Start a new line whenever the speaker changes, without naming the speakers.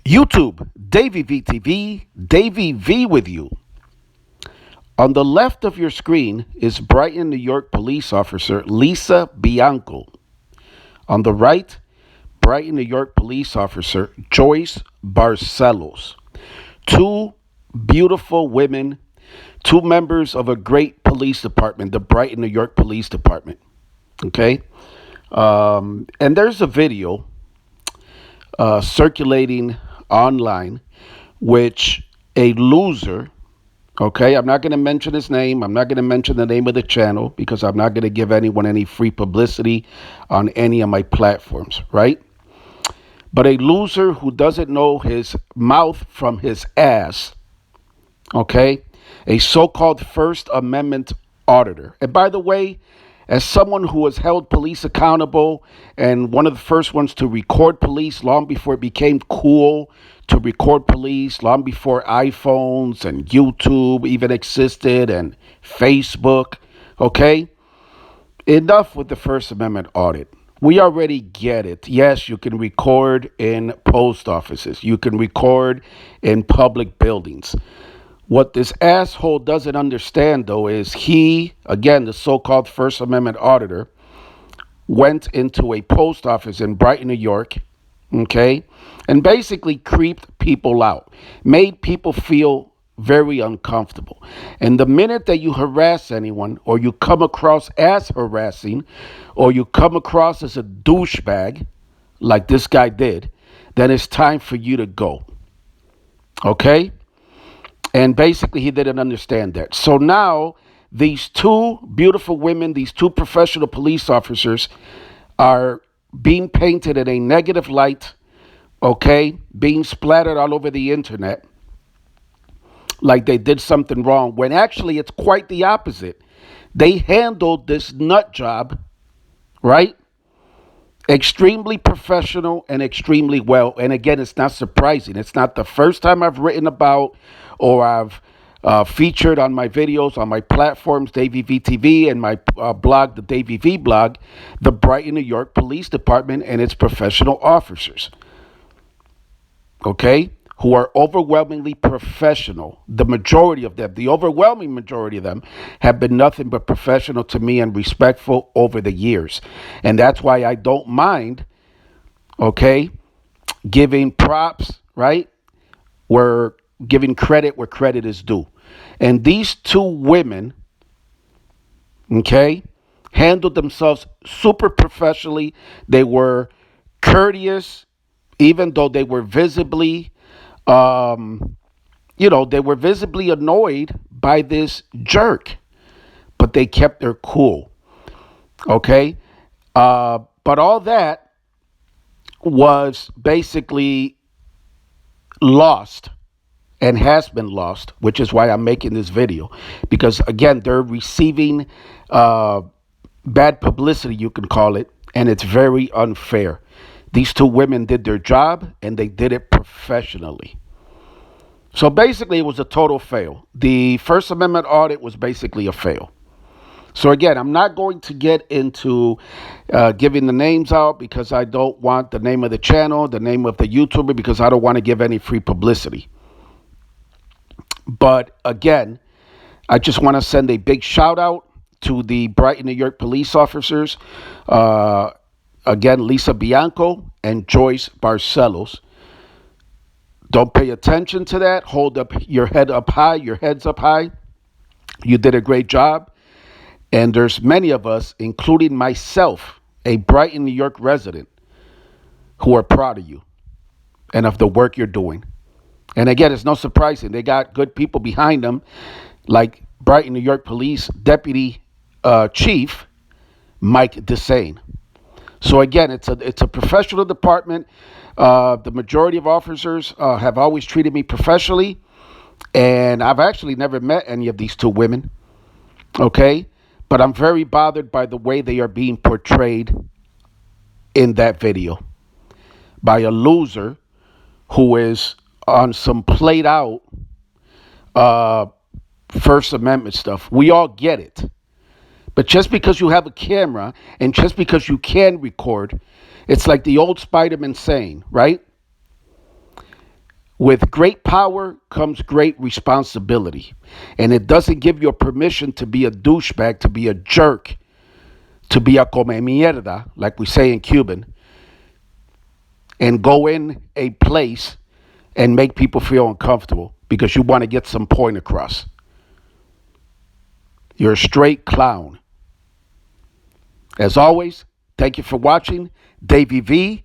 YouTube, DavyVTV, Davy V with you. On the left of your screen is Brighton, New York police officer Lisa Bianco. On the right, Brighton, New York police officer JOICE Barcellos's. Two beautiful women, two members of a great police department, the Brighton, New York Police Department. Okay? And there's a video circulating online, which a loser, okay, I'm not going to mention his name, I'm not going to mention the name of the channel because I'm not going to give anyone any free publicity on any of my platforms, right? But a loser who doesn't know his mouth from his ass, okay, a so-called First Amendment auditor. And by the way, as someone who has held police accountable and one of the first ones to record police long before it became cool to record police, long before iPhones and YouTube even existed and Facebook, okay? Enough with the First Amendment audit. We already get it. Yes, you can record in post offices. You can record in public buildings. What this asshole doesn't understand, though, is he, again, the so-called First Amendment auditor, went into a post office in Brighton, New York, okay, and basically creeped people out, made people feel very uncomfortable. And the minute that you harass anyone, or you come across as harassing, or you come across as a douchebag, like this guy did, then it's time for you to go, okay? And basically, he didn't understand that. So now, these two beautiful women, these two professional police officers are being painted in a negative light, okay? Being splattered all over the internet like they did something wrong, when actually it's quite the opposite. They handled this nut job, right? Extremely professional and extremely well. And again, it's not surprising. It's not the first time I've written about or I've featured on my videos, on my platforms, DavyVTV, and my blog, the Davy V blog, the Brighton, New York Police Department and its professional officers, okay, who are overwhelmingly professional. The majority of them, the overwhelming majority of them, have been nothing but professional to me and respectful over the years. And that's why I don't mind, okay, giving props, right? We're giving credit where credit is due. And these two women, okay, handled themselves super professionally. They were courteous, even though they were visibly, they were visibly annoyed by this jerk. But they kept their cool, okay? But all that was basically lost and has been lost, which is why I'm making this video. Because, again, they're receiving bad publicity, you can call it, and it's very unfair. These two women did their job, and they did it professionally. So basically, it was a total fail. The First Amendment audit was basically a fail. So again, I'm not going to get into giving the names out because I don't want the name of the channel, the name of the YouTuber, because I don't want to give any free publicity. But again, I just want to send a big shout out to the Brighton, New York police officers. Again, Lisa Bianco and JOICE Barcellos's. Don't pay attention to that. Hold up your head up high, your heads up high. You did a great job. And there's many of us, including myself, a Brighton, New York resident, who are proud of you and of the work you're doing. And again, it's no surprising. They got good people behind them, like Brighton, New York Police Deputy Chief Mike Desane. So again, it's a professional department. The majority of officers have always treated me professionally, and I've actually never met any of these two women, okay? But I'm very bothered by the way they are being portrayed in that video by a loser who is on some played out First Amendment stuff. We all get it. But just because you have a camera and just because you can record, it's like the old Spider-Man saying, right? With great power comes great responsibility. And it doesn't give you permission to be a douchebag, to be a jerk, to be a come mierda, like we say in Cuban, and go in a place and make people feel uncomfortable because you want to get some point across. You're a straight clown. As always, thank you for watching DavyVTV.